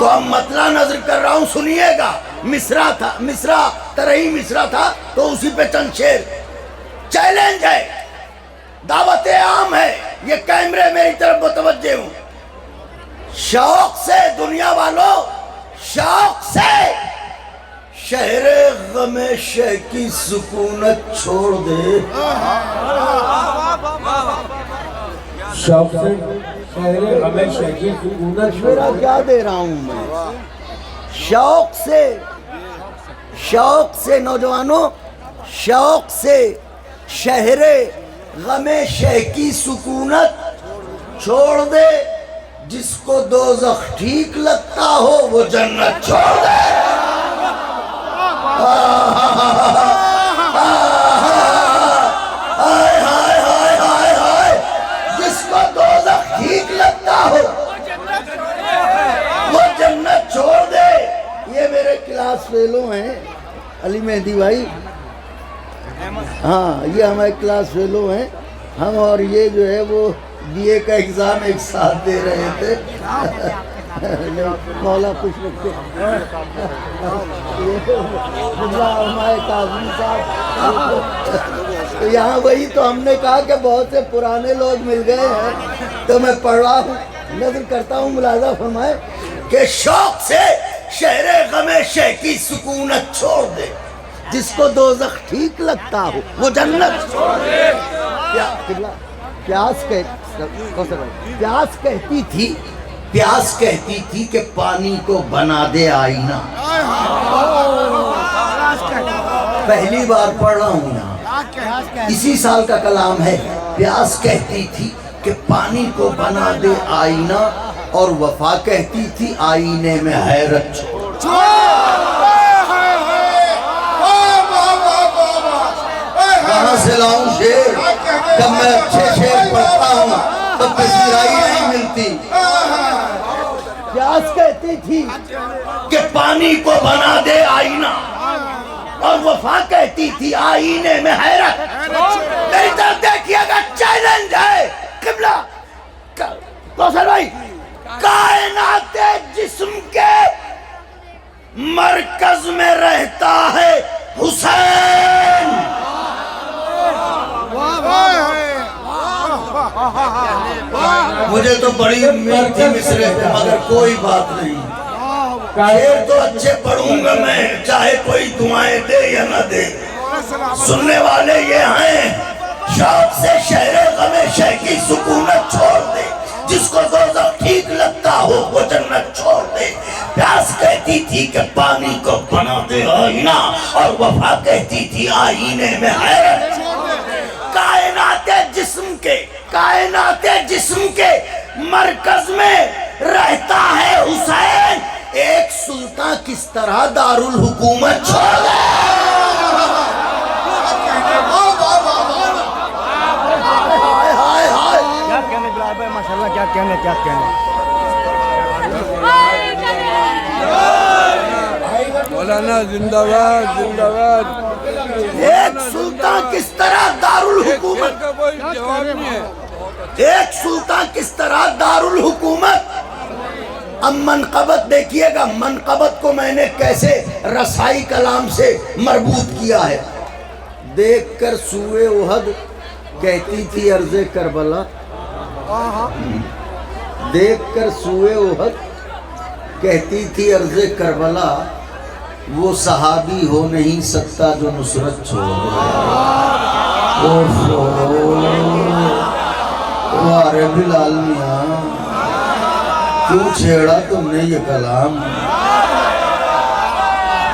تو اب مطلع نظر کر رہا ہوں، سنیے گا۔ مصرع تھا، مصرع ترہی مصرع تھا تو اسی پہ چند شعر۔ چیلنج ہے، دعوت عام ہے، یہ کیمرے میری طرف متوجہ ہوں۔ شوق سے دنیا والوں، شوق سے شہر غم شہ کی سکونت چھوڑ دے۔ شوق سے شہر غم شہ کی سکونت چھوڑ میرا دے۔ کیا دے رہا ہوں میں؟ شوق سے نوجوانوں، شوق سے شہر غم شہ کی سکونت چھوڑ دے، جس کو دوزخ ٹھیک لگتا ہو وہ جنت چھوڑ دے۔ جس کو دوزخ ٹھیک لگتا ہو وہ جنت چھوڑ دے۔ یہ میرے کلاس فیلو ہیں، علی مہدی بھائی، ہاں یہ ہمارے کلاس فیلو ہیں۔ ہم اور یہ جو ہے وہ بی اے کا ایگزام ایک ساتھ دے رہے تھے۔ مولا خوش رکھتے ہمارے کاظمی صاحب۔ تو یہاں وہی تو ہم نے کہا کہ بہت سے پرانے لوگ مل گئے ہیں، تو میں پڑھ رہا ہوں، نظر کرتا ہوں، ملاحظہ فرمائے کہ شوق سے شہر غم شہ کی سکونت چھوڑ دے، جس کو دوزخ ٹھیک لگتا ہو وہ جنت چھوڑ دے۔ پیاس کہتی تھی کہ پانی کو بنا دے آئینہ۔ پہلی بار پڑھ رہا ہوں یہاں، اسی سال کا کلام ہے۔ پیاس کہتی تھی کہ پانی کو بنا دے آئینہ، اور وفا کہتی تھی آئینے میں حیرت چھوڑ۔ کہاں سے لاؤں شعر؟ جب میں اچھے شعر پڑھتا ہوں تو پذیرائی نہیں ملتی۔ پیاس کہتی تھی کہ پانی کو بنا دے آئینہ، اور وفا کہتی تھی آئینے میں حیرت۔ میری طرف دیکھیے گا، چیلنج ہے قبلہ کوثر بھائی۔ کائنات جسم کے مرکز میں رہتا ہے حسین۔ مجھے تو بڑی امید تھی مصرے پہ، مگر کوئی بات نہیں۔ شعر تو اچھے پڑھوں گا میں، چاہے کوئی دعائیں دے یا نہ دے۔ سننے والے یہ ہیں، شوق سے شہر غم شہ کی سکونت چھوڑ دے، جس کو دوزخ ٹھیک لگتا ہو وہ جنت چھوڑ دے۔ پیاس کہتی تھی کہ پانی کو بنا دے آئینہ، اور وفا کہتی تھی آئینے میں حیرت۔ کائنات جسم کے مرکز میں رہتا ہے حسین۔ ایک سلطان کس طرح دارالحکومت چھوڑ دے۔ کیا کہنے بلال بھائی، ماشاءاللہ کیا کہنے مولانا زندہ باد، زندہ باد۔ ایک سلطان کس طرح دارالحکومت، ایک سلطان کس طرح دارالحکومت۔ اب منقبت دیکھیے گا، منقبت کو میں نے کیسے رسائی کلام سے مربوط کیا ہے۔ دیکھ کر سوئے احد کہتی تھی ارض کربلا، دیکھ کر سوئے احد کہتی تھی ارض کربلا، وہ صحابی ہو نہیں سکتا جو نصرت چھوڑ دے۔ بلال میاں کیوں چھیڑا تم نے یہ کلام؟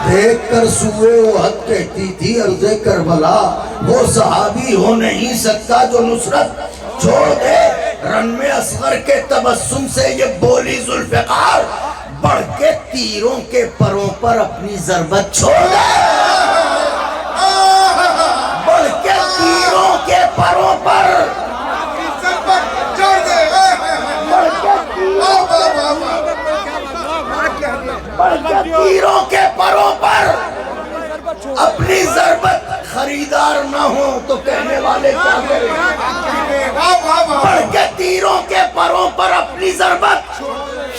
دیکھ کر سوئے احد کہتی تھی ارض کربلا، وہ صحابی ہو نہیں سکتا جو نصرت چھوڑ دے۔ رن اصغر کے تبسم سے یہ بولی ذوالفقار، بڑھ کے تیروں کے پروں پر اپنی ضربت چھوڑ دے۔ بڑھ کے تیروں کے پروں پر، بڑھ کے تیروں کے پروں پر اپنی ضربت۔ خریدار نہ ہو تو کہنے والے کیا کریں؟ بڑھ کے تیروں کے پروں پر اپنی ضربت۔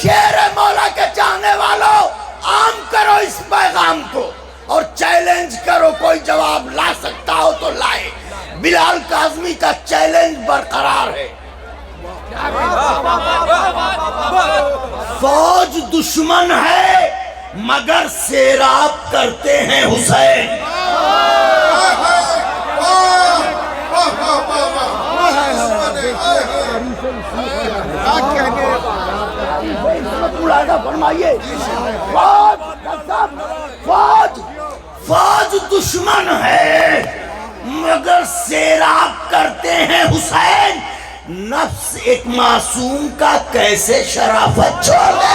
شیر مولا کے چاہنے والے پیغام کو اور چیلنج کرو، کوئی جواب لا سکتا ہو تو لائے۔ بلال کاظمی کا چیلنج برقرار ہے۔ فوج دشمن ہے مگر سیراب کرتے ہیں حسین۔ فرمائیے فوج دشمن ہے مگر سیراب کرتے ہیں حسین۔ نفس ایک معصوم کا کیسے شرافت چھوڑ دے۔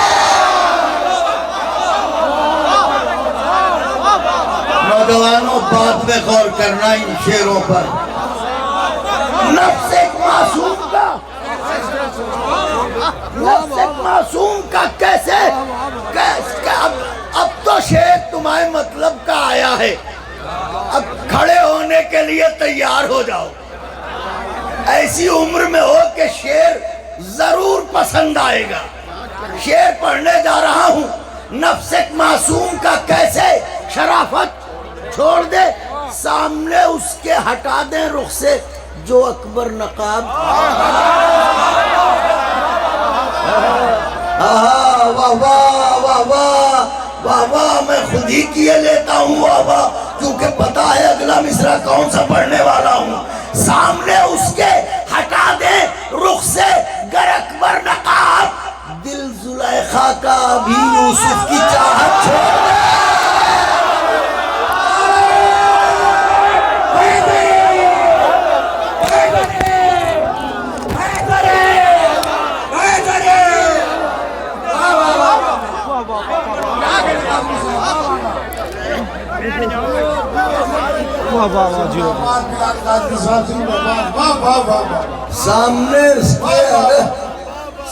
نوجوانوں بات پہ غور کرنا ان شعروں پر۔ نفس ایک معصوم کا، نفس ایک معصوم کا کیسے، اب تو شعر تمہارے مطلب کا آیا ہے، اب کھڑے ہونے کے لیے تیار ہو جاؤ۔ ایسی عمر میں ہو کہ شعر ضرور پسند آئے گا۔ شعر پڑھنے جا رہا ہوں۔ نفس ایک معصوم کا کیسے شرافت چھوڑ دے، سامنے اس کے ہٹا دیں رخ سے جو اکبر نقاب۔ واہ واہ واہ واہ واہ واہ، میں خود ہی کیے لیتا ہوں واہ واہ، کیونکہ پتا ہے اگلا مصرع کون سا پڑھنے والا ہوں۔ سامنے اس کے ہٹا دے رخ سے گر اکبر نقاب، دل زلیخا کا بھی یوسف کی چاہت چھوڑ دے۔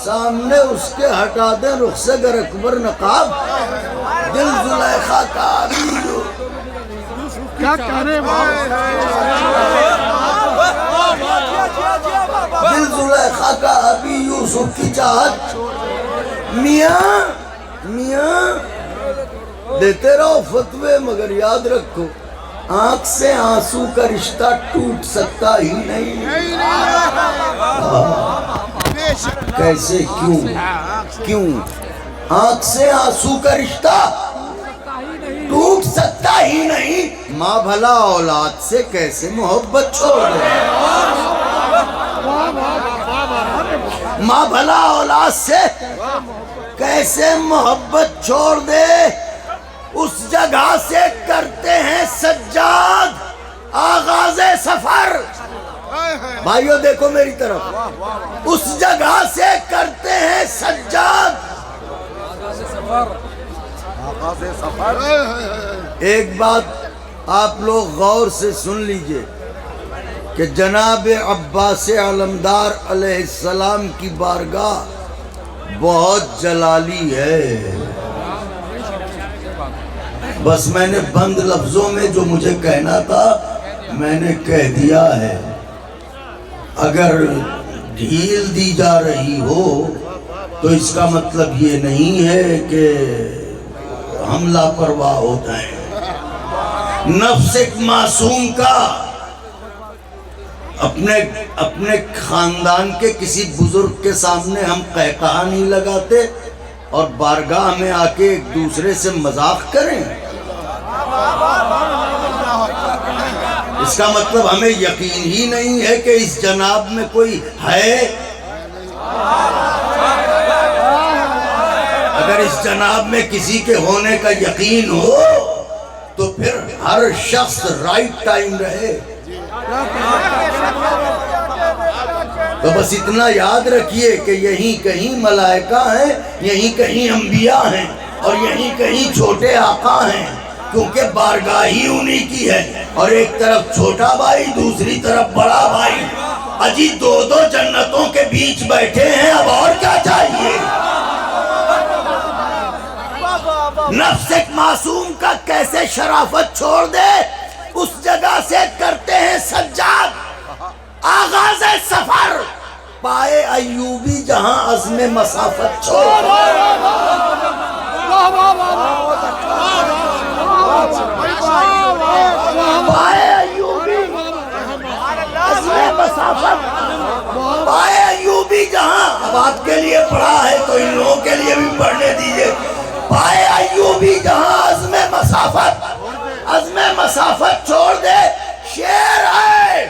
سامنے اس کے ہٹا دیں رخ سے گر اکبر نقاب، دل زلیخا کا بھی کیا کہنے دل زلیخا کا ابھی یوسف کی چاہت۔ میاں دیتے رہو فتوے مگر یاد رکھو آنکھ سے آنسو کا رشتہ ٹوٹ سکتا ہی نہیں۔ کیسے، کیوں آنکھ سے آنسو کا رشتہ ٹوٹ سکتا ہی نہیں۔ ماں بھلا اولاد سے کیسے محبت چھوڑ دے، ماں بھلا اولاد سے کیسے محبت چھوڑ دے۔ اس جگہ سے کرتے ہیں سجاد آغاز سفر۔ بھائیو دیکھو میری طرف، اس جگہ سے کرتے ہیں سجاد آغاز سفر۔ ایک بات آپ لوگ غور سے سن لیجئے کہ جناب عباس علمدار علیہ السلام کی بارگاہ بہت جلالی ہے۔ بس میں نے بند لفظوں میں جو مجھے کہنا تھا میں نے کہہ دیا ہے۔ اگر ڈھیل دی جا رہی ہو تو اس کا مطلب یہ نہیں ہے کہ ہم لاپرواہ ہو جائیں۔ نفس ایک معصوم کا اپنے خاندان کے کسی بزرگ کے سامنے ہم قہقہا نہیں لگاتے اور بارگاہ میں آ کے ایک دوسرے سے مذاق کریں۔ اس کا مطلب ہمیں یقین ہی نہیں ہے کہ اس جناب میں کوئی ہے۔ اگر اس جناب میں کسی کے ہونے کا یقین ہو تو پھر ہر شخص رائٹ ٹائم رہے۔ تو بس اتنا یاد رکھیے کہ یہیں کہیں ملائکہ ہیں، یہیں کہیں انبیاء ہیں اور یہیں کہیں چھوٹے آقا ہیں، کیونکہ بارگاہ ہی انہی کی ہے۔ اور ایک طرف چھوٹا بھائی، دوسری طرف بڑا بھائی، اجی دو جنتوں کے بیچ بیٹھے ہیں، اب اور کیا چاہیے۔ نفس ایک معصوم کا کیسے شرافت چھوڑ دے، اس جگہ سے کرتے ہیں سجاد آغاز سفر، پائے ایوبی جہاں عزم مسافت چھوڑ دے۔ ایوبی جہاں اب آپ کے لیے پڑھا ہے تو ان لوگوں کے لیے بھی پڑھنے دیجئے. پائے ایوبی جہاں عزم مسافت چھوڑ دے. شعر ہے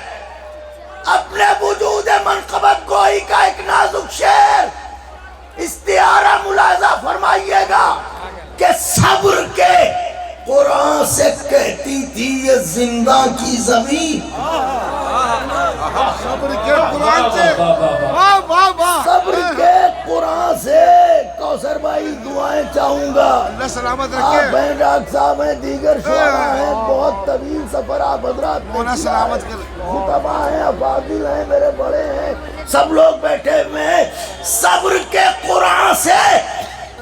اپنے وجود منقبت گوئی کا ایک نازک شعر. استعارہ ملاحظہ فرمائیے گا کہ صبر کے قرآن سے کہتی تھی یہ زندہ کی زمین. صبر کے قرآن سے واہ واہ واہ. صبر کے قرآن سے. کوثر بھائی دعائیں چاہوں گا. اللہ سلامت آپ رکھے. ہیں ڈاکٹر صاحب ہیں دیگر شعراء ہیں. بہت طویل سفر آپ حضرات نے مولا کیا سلامت ہے. کرے. خطبہ ہیں افاضل ہیں میرے بڑے ہیں سب لوگ بیٹھے ہوئے ہیں. صبر کے قرآن سے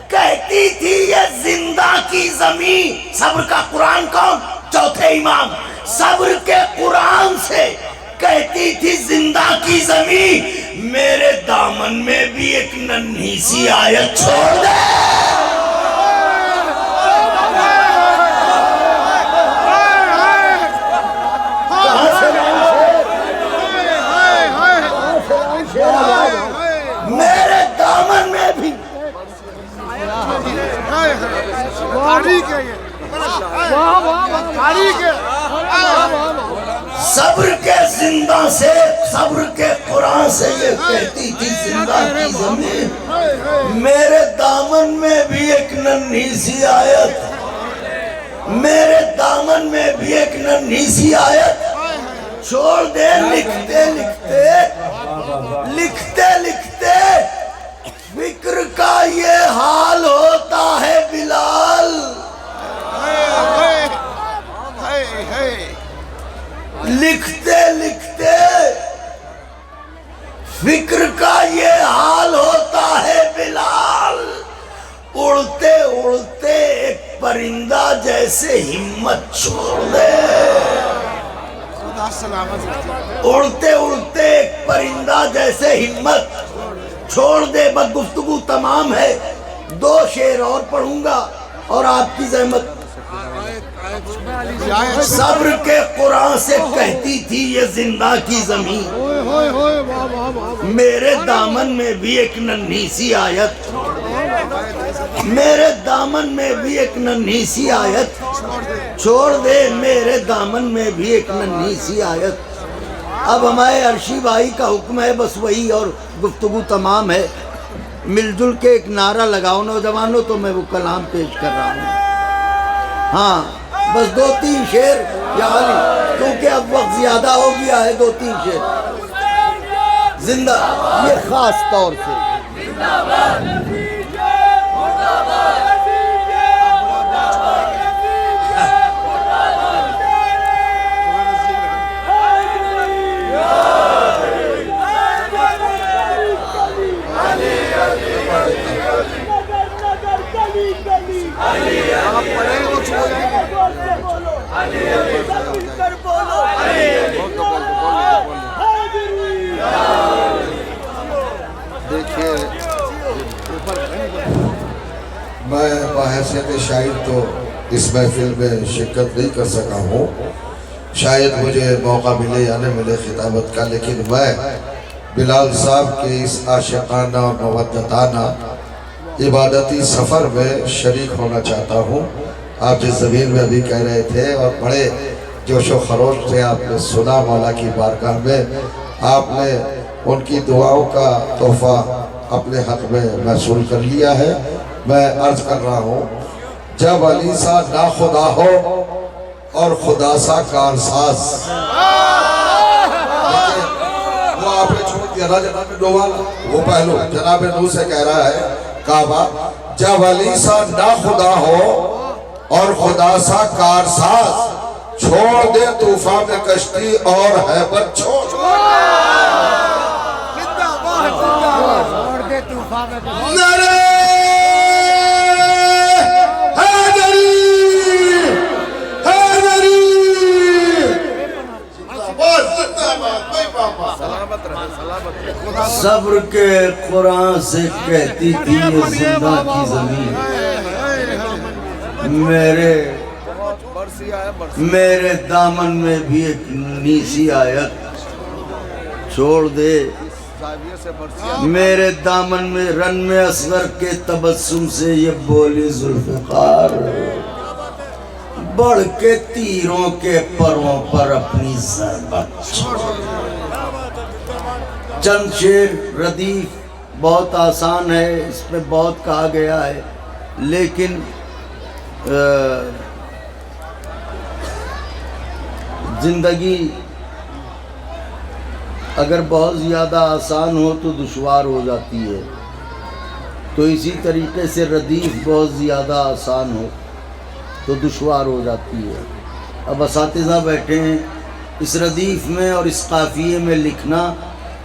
کہتی تھی یہ زندہ کی زمین. صبر کا قرآن کون؟ چوتھے امام. صبر کے قرآن سے کہتی تھی زندہ کی زمین. میرے دامن میں بھی ایک ننھی سی آیت چھوڑ دے. کہاں سے لاؤں شعر؟ میرے دامن میں بھی تاریخ ہے یہ. واہ واہ واہ. تاریخ ہے. صبر کے زندہ سے صبر کے قرآن سے یہ کہتی تھی زندہ کی زمین. میرے دامن میں بھی ایک ننھی سی آیت. میرے دامن میں بھی ایک ننھی سی آیت چھوڑ دے. لکھتے لکھتے لکھتے لکھتے فکر کا یہ حال ہوتا ہے بلال. لکھتے لکھتے فکر کا یہ حال ہوتا ہے بلال. اڑتے اڑتے ایک پرندہ جیسے ہمت چھوڑ دے. خدا سلامت رکھے. اڑتے اڑتے ایک پرندہ جیسے ہمت چھوڑ دے. بس گفتگو تمام ہے. 2 شعر اور پڑھوں گا اور آپ کی زحمت. صبر کے قرآن سے کہتی تھی یہ زندہ کی زمین. میرے دامن میں بھی ایک ننھی سی آیت. میرے دامن میں بھی ایک ننھی سی آیت چھوڑ دے. میرے دامن میں بھی ایک ننھی سی آیت. اب ہمارے عرشی بھائی کا حکم ہے بس وہی اور گفتگو تمام ہے. مل جل کے ایک نعرہ لگاؤ نوجوانوں تو میں وہ کلام پیش کر رہا ہوں. ہاں بس 2-3 شعر یا علی کیونکہ اب وقت زیادہ ہو گیا ہے. 2-3 شعر زندہ یہ خاص طور سے. میں بحیثیت شاعر تو اس محفل میں شرکت نہیں کر سکا ہوں. شاید مجھے موقع ملے یا نہ ملے خطابت کا, لیکن میں بلال صاحب کے اس عاشقانہ اور مودتانہ عبادتی سفر میں شریک ہونا چاہتا ہوں. آپ جس زمین میں ابھی کہہ رہے تھے اور بڑے جوش و خروش سے آپ نے سنا مولا کی بارگاہ میں, آپ نے ان کی دعاؤں کا تحفہ اپنے حق میں محصول کر لیا ہے. میں عرض کر رہا ہوں جب علی سا نا خدا ہو اور خدا سا کارساز. وہ آپ نے چھوڑ دیا جناب نوالا, وہ پہلو جناب نو سے کہہ رہا ہے کعبہ جب علی سا نا خدا ہو اور خدا سا کارساز, چھوڑ دے طوفان میں کشتی اور حیبت چھوڑ نعرہ صبر کے قرآن سے کہتی تھی یہ زندہ کی زمین. میرے دامن میں بھی ایک نیسی آیت چھوڑ دے. میرے دامن میں رن میں اصغر کے تبسم سے یہ بولی ذوالفقار، بڑھ کے تیروں کے پروں پر اپنی ضربت چند شعر ردیف بہت آسان ہے، اس میں بہت کہا گیا ہے، لیکن زندگی اگر بہت زیادہ آسان ہو تو دشوار ہو جاتی ہے، تو اسی طریقے سے ردیف بہت زیادہ آسان ہو تو دشوار ہو جاتی ہے۔ اب اساتذہ بیٹھے ہیں، اس ردیف میں اور اس قافیے میں لکھنا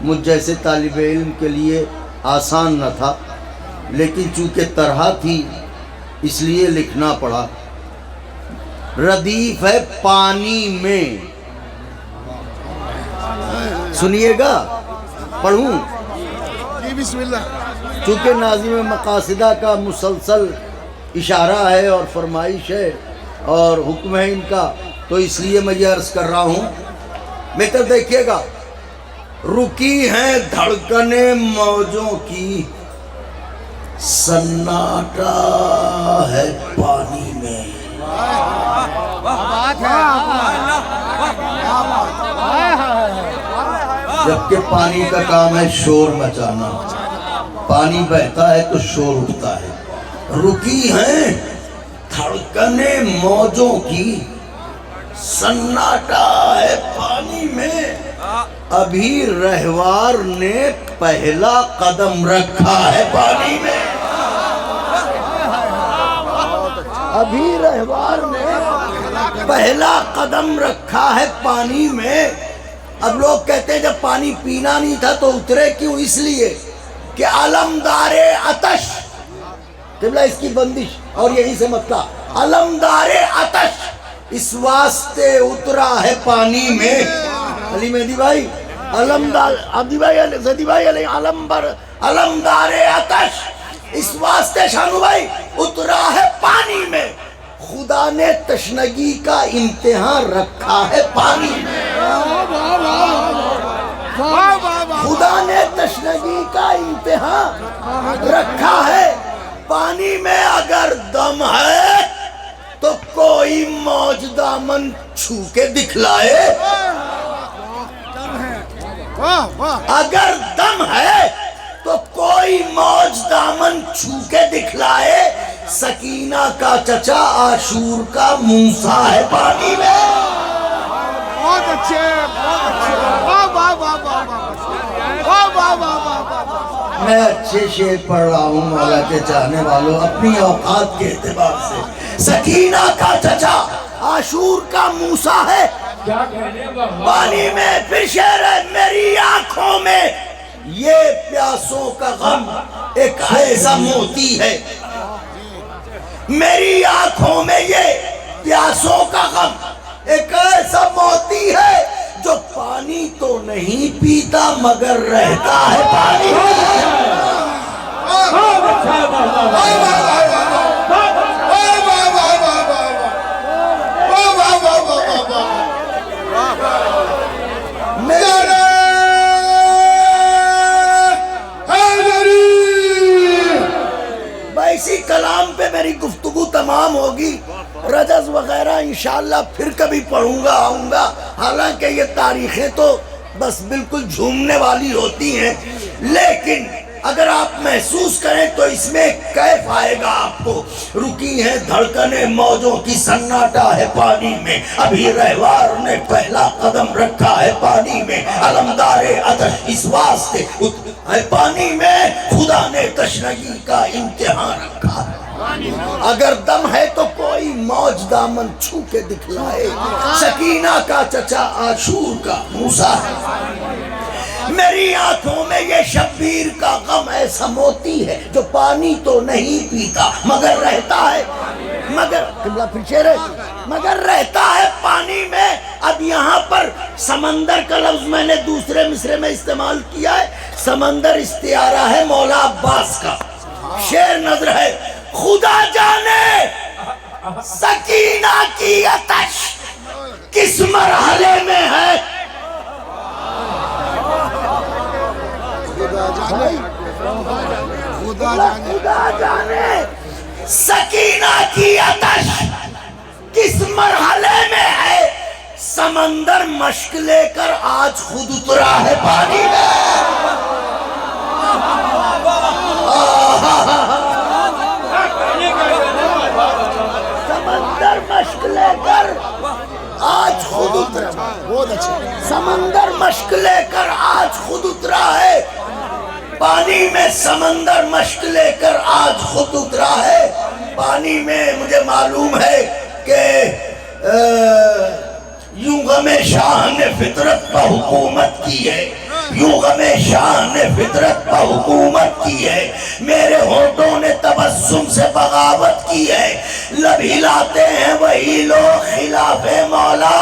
مجھ جیسے طالب علم کے لیے آسان نہ تھا، لیکن چونکہ طرح تھی اس لیے لکھنا پڑا۔ ردیف ہے پانی میں، سنیے گا، پڑھوں؟ جی بسم اللہ۔ چونکہ ناظم مقاصدہ کا مسلسل اشارہ ہے اور فرمائش ہے اور حکم ہے ان کا، تو اس لیے میں یہ عرض کر رہا ہوں، بہتر دیکھیے گا۔ رکی ہیں دھڑکنیں موجوں کی، سناٹا ہے پانی میں۔ جبکہ پانی کا کام ہے شور مچانا، پانی بہتا ہے تو شور اٹھتا ہے۔ رکی ہیں دھڑکنیں موجوں کی، سناٹا ہے پانی میں، ابھی رہوار نے پہلا قدم رکھا ہے پانی میں۔ ابھی رہوار نے پہلا قدم رکھا ہے پانی میں۔ اب لوگ کہتے ہیں جب پانی پینا نہیں تھا تو اترے کیوں؟ اس لیے کہ علمدار آتش، قبلہ اس کی بندش اور یہیں سے مطلع علمدار آتش اس واسطے اترا ہے پانی میں۔ علی مہدی بھائی، علمدار عبدی بھائی، زدی بھائی، علمدار آتش اس واسطے شانو بھائی اترا ہے پانی میں۔ خدا نے تشنگی کا امتحان رکھا ہے پانی میں۔ خدا نے تشنگی کا امتحان رکھا ہے پانی میں۔ اگر دم ہے تو کوئی موج دامن چھو کے دکھلائے، اگر دم ہے تو کوئی موج دامن چھو کے دکھلائے۔ سکینہ کا چچا عاشور کا موسیٰ ہے پانی میں۔ بہت اچھے، بہت اچھے، واہ واہ واہ واہ واہ واہ واہ واہ۔ میں اچھے شعر پڑھ رہا ہوں مولا کے چاہنے والوں، اپنی اوقات کے اعتبار سے۔ سکینہ کا چچا عاشور کا موسیٰ ہے پانی میں۔ پھر شعر ہے، میری آنکھوں میں یہ پیاسوں کا غم ایک ایسا موتی ہے، میری آنکھوں میں یہ پیاسوں کا غم ایک ایسا موتی ہے، جو پانی تو نہیں پیتا مگر رہتا ہے پانی میں۔ اسی کلام پہ میری گفتگو تمام ہوگی، رجز وغیرہ انشاءاللہ پھر کبھی پڑھوں گا، آؤں گا۔ حالانکہ یہ تاریخیں تو بس بالکل جھومنے والی ہوتی ہیں، لیکن اگر آپ محسوس کریں تو اس میں کیف آئے گا آپ کو۔ رکی ہیں دھڑکنیں موجوں کی، سناٹا ہے پانی میں، ابھی رہوار نے پہلا قدم رکھا ہے پانی میں۔ علمدار آتش اس واسطے ہے پانی میں، خدا نے تشنگی کا امتحان رکھا ہے۔ اگر دم ہے تو کوئی موج دامن چھو کے دکھلائے۔ سکینہ کا چچا عاشور کا موسیٰ ہے۔ میری آنکھوں میں یہ شبیر کا غم ایسا موتی ہے، جو پانی تو نہیں پیتا مگر رہتا ہے، مگر قبلہ پھر شعر ہے، مگر رہتا ہے پانی میں۔ اب یہاں پر سمندر کا لفظ میں نے دوسرے مصرے میں استعمال کیا ہے۔ سمندر استعارہ ہے مولا عباس کا۔ شعر نظر ہے، خدا جانے سکینہ کی آتش کس مرحلے میں ہے، خدا جانے سکینہ کی آتش کس مرحلے میں ہے، سمندر مشق لے کر آج خود اترا ہے پانی میں۔ سمندر مشق لے کر آج خود اترا، بہت اچھا، سمندر مشق لے کر آج خود اترا ہے پانی میں، سمندر مشق لے کر آج خود اترا ہے پانی میں۔ مجھے معلوم ہے کہ یوں غم شاہ نے فطرت پر حکومت کی ہے، یوں غم شاہ نے فطرت پر حکومت کی ہے، میرے ہونٹوں نے تبسم سے بغاوت کی ہے، لب ہلاتے ہیں وہی لوگ خلاف مولا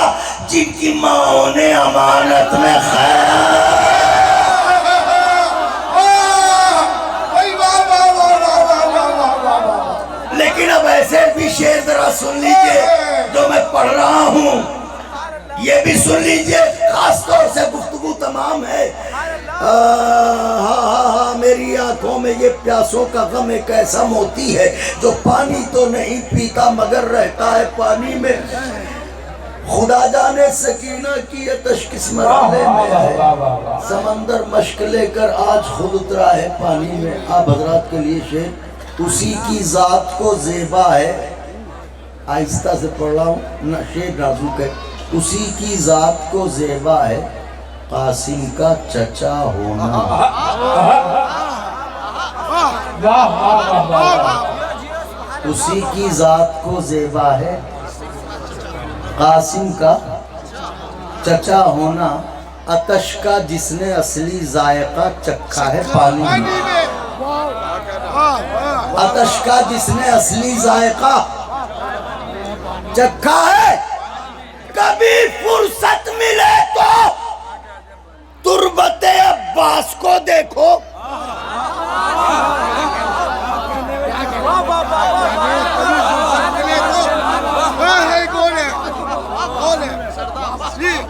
جن کی ماں نے امانت میں خیر۔ لیکن اب ایسے بھی شعر ذرا سن لیجئے جو میں پڑھ رہا ہوں، یہ بھی سن لیجئے، خاص طور سے گفتگو تمام ہے۔ میری آنکھوں میں یہ پیاسوں کا غم ایک ایسا موتی ہے جو پانی تو نہیں پیتا مگر رہتا ہے پانی میں۔ خدا جانے سکینہ کی آتش کس مرحلے میں ہے، سمندر مشق لے کر آج خود اترا ہے پانی میں۔ آپ حضرات کے لیے شعر، اسی کی ذات کو زیبا ہے، آہستہ سے پڑھ رہا ہوں، شعر نازک ہے۔ اسی کی ذات کو زیبا ہے قاسم کا چچا ہونا، اسی کی ذات کو زیبا ہے قاسم کا چچا ہونا، آتش کا جس نے اصلی ذائقہ چکھا ہے پانی میں، آتش کا جس نے اصلی ذائقہ چکھا ہے، کبھی فرصت ملے تو تربت عباس کو دیکھو۔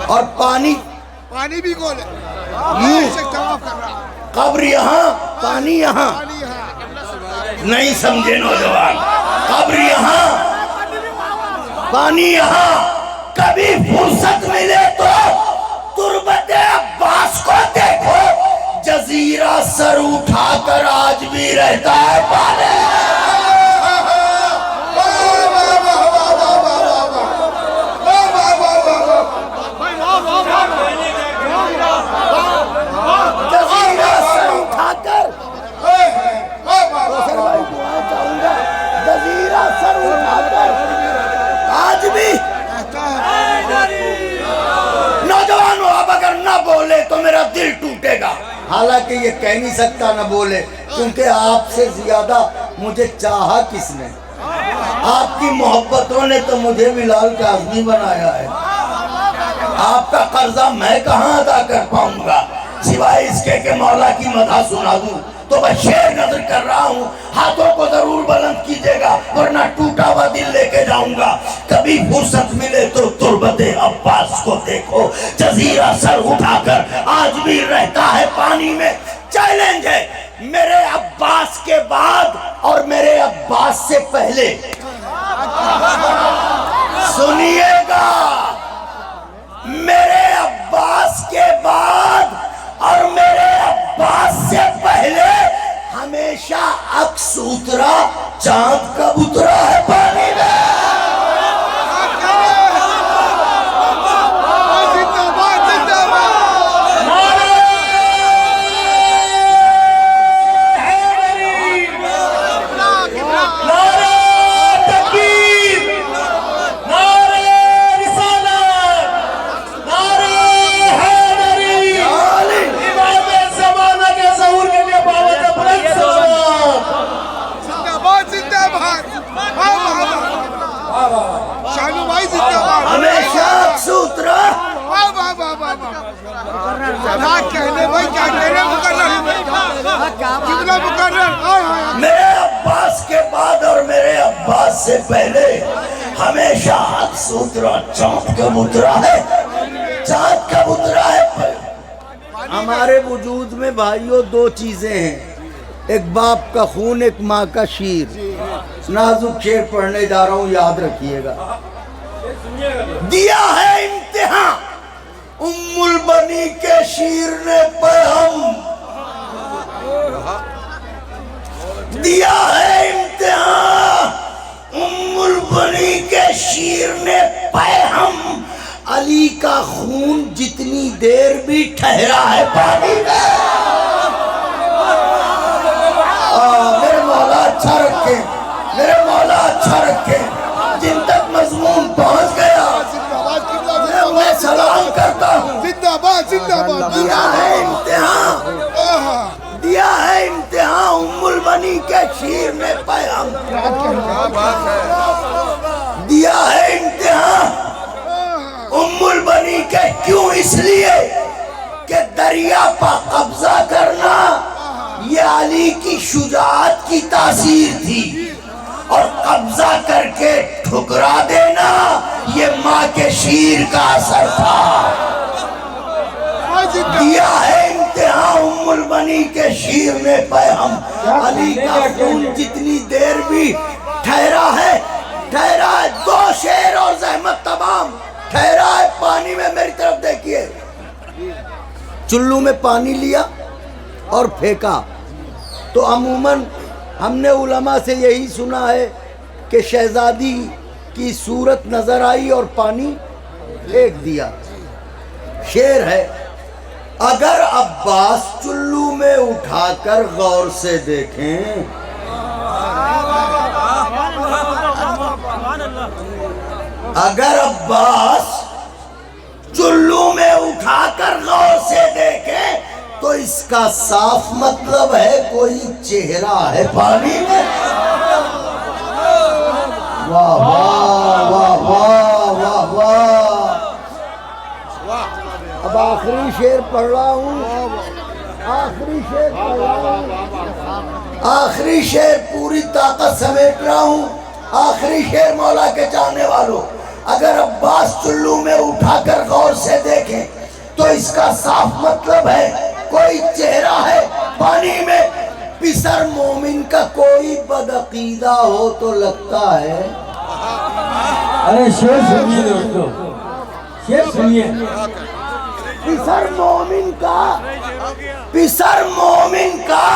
اور پانی بھی گول ہے، قبر یہاں پانی یہاں، نہیں سمجھے نوجوان، قبر یہاں پانی یہاں، کبھی فرصت ملے تو تربت عباس کو دیکھو، جزیرہ سر اٹھا کر آج بھی رہتا ہے پانے۔ جزیرہ سر اٹھا کر، جزیرہ سر اٹھا کر آج بھی نوجوانوں، اب اگر نہ بولے تو میرا دل ٹوٹے گا، حالانکہ یہ کہہ نہیں سکتا نہ بولے، کیونکہ آپ سے زیادہ مجھے چاہا کس نے؟ آپ کی محبتوں نے تو مجھے بلال کاظمی بنایا ہے، آپ کا قرضہ میں کہاں ادا کر پاؤں گا سوائے اس کے کہ مولا کی مدح سنا دوں؟ تو میں شعر نظر کر رہا ہوں، ہاتھوں کو ضرور بلند کیجئے گا ورنہ ٹوٹا ہوا دل لے کے جاؤں گا۔ کبھی فرصت ملے تو تربت عباس کو دیکھو، جزیرہ سر اٹھا کر آج بھی رہتا ہے پانی میں۔ چیلنج ہے میرے عباس کے بعد اور میرے عباس سے پہلے، سنیے گا، میرے عباس کے بعد اور میرے عباس سے پہلے ہمیشہ عکس اترا، چاند کب اترا ہے پانی میں؟ ہمیشہ عکس اترا، میرے عباس کے بعد اور میرے عباس سے پہلے ہمیشہ عکس اترا، چاند کب اترا ہے؟ چاند کب اترا ہے؟ ہمارے وجود میں بھائیوں دو چیزیں ہیں، ایک باپ کا خون، ایک ماں کا شیر. نازک شعر پڑھنے جا رہا ہوں، یاد رکھیے گا. دیا ہے امتحان ام البنی کے شیر نے پیغام، دیا ہے امتحان ام البنی کے شیر نے پیغام. علی کا خون جتنی دیر بھی ٹھہرا ہے پانی میں. میرے مولا اچھا رکھے، میرے مولا اچھا رکھے. جن تک مضمون پہنچ گیا میں سلام کرتا ہوں. زندہ باد زندہ باد. دیا ہے امتحان، دیا ہے امتحان ام البنی کے شیر نے پیغام. دیا ہے امتحان ام البنی کے. کیوں؟ اس لیے کہ دریا پر قبضہ کرنا یہ علی کی شجاعت کی تاثیر تھی، اور قبضہ کر کے ٹھکرا دینا یہ ماں کے شیر کا اثر تھا. دیا ہے امتحان ام البنی کے شیر نے پیغام. علی کا خون جتنی دیر بھی ٹھہرا ہے، ٹھہرا ہے. 2 شعر اور زحمت تمام. ٹھہرا ہے پانی میں. میری طرف دیکھیے، چلو میں پانی لیا اور پھینکا تو عموماً ہم نے علماء سے یہی سنا ہے کہ شہزادی کی صورت نظر آئی اور پانی پھینک دیا. شعر ہے، اگر عباس چلو میں اٹھا کر غور سے دیکھیں، اگر عباس چلو میں اٹھا کر غور سے دیکھیں تو اس کا صاف مطلب ہے کوئی چہرہ ہے پانی میں. واہ واہ واہ واہ واہ واہ. اب آخری شعر پڑھ رہا ہوں، آخری شعر پڑھ رہا ہوں، آخری شعر پوری طاقت سمیٹ رہا ہوں. آخری شعر مولا کے چاہنے والوں، اگر عباس چلو میں اٹھا کر غور سے دیکھیں تو اس کا صاف مطلب ہے کوئی چہرہ ہے پانی میں. پسر مومن کا کوئی بدعقیدہ ہو تو لگتا ہے. ارے شعر سنیے دوستو، شعر سنیے. پسر مومن کا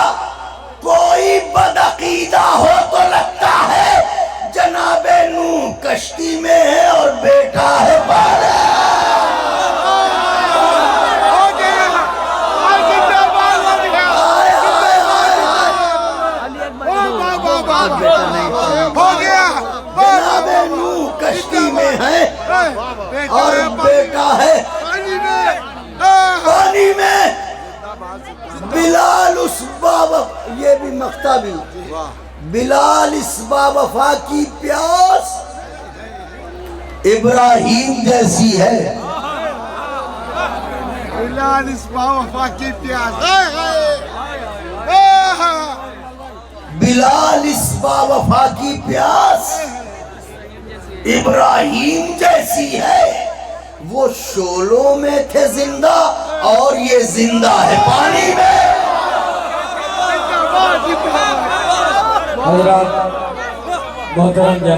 کوئی بدعقیدہ ہو تو لگتا ہے جناب نوح کشتی میں ہے اور بیٹا ہے پارے. جناب نوح کشتی میں ہے اور بیٹا ہے پانی میں. بلال اس بابا، یہ بھی مقطع بھی، بلال اس وفا کی پیاس ابراہیم جیسی ہے. بلال اس وفا کی پیاس، بلال اس وفا کی پیاس ابراہیم جیسی ہے. وہ شولوں میں تھے زندہ اور یہ زندہ ہے پانی میں. حضرات محترم جناب